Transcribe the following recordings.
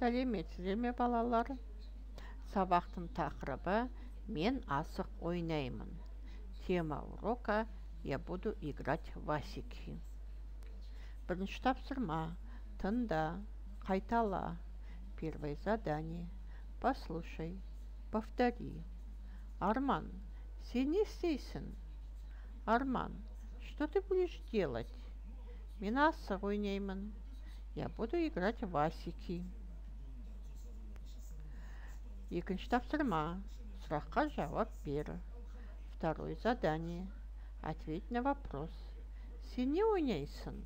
Сәлеметсіздер ме, балалар? Сабақтың тақырыбы «Мен асық ойнаймын». Тема урока «Я буду играть в Васики». Бірінші тапсырма. Тыңда, қайтала. Первое задание. Послушай, повтори. Арман, сен не істейсің? Арман, что ты будешь делать? Мен асық ойнаймын. Я буду играть в Васики. Екінші тапсырма. Сұраққа жауап бер. Второе задание. Ответь на вопрос. Сен не ойнайсың?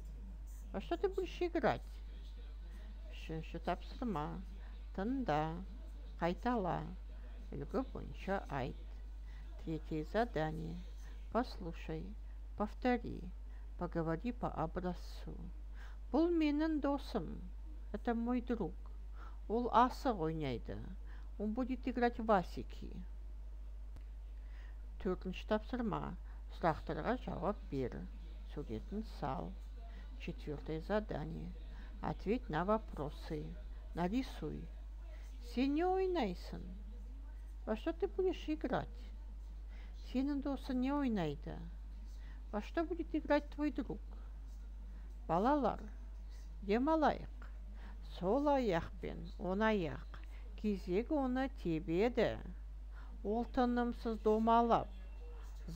Во что ты будешь играть? Үшінші тапсырма. Тыңда, қайтала. Үлгі бойынша айт. Третье задание. Послушай, повтори, поговори по образцу. Бұл менің досым. Это мой друг. Ол асық ойнайды. Он будет играть в Васики. Төртінші тапсырма. Сұрақтарға жауап бер. Суретін сал. Четвертое задание. Ответь на вопросы. Нарисуй. Сен не ойнайсың? Во что ты будешь играть? Сенің досың не ойнайды? Во что будет играть твой друг? Балалар, демалайық. Сол аяқпен он аяқ. Кезек оны тебеді. Ол тынымсыз домалап,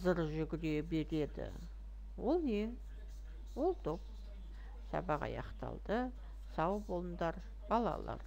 зыр жүгіре береді. Ол не? Ол доп. Сабақ аяқталды. Сау болыңдар, балалар.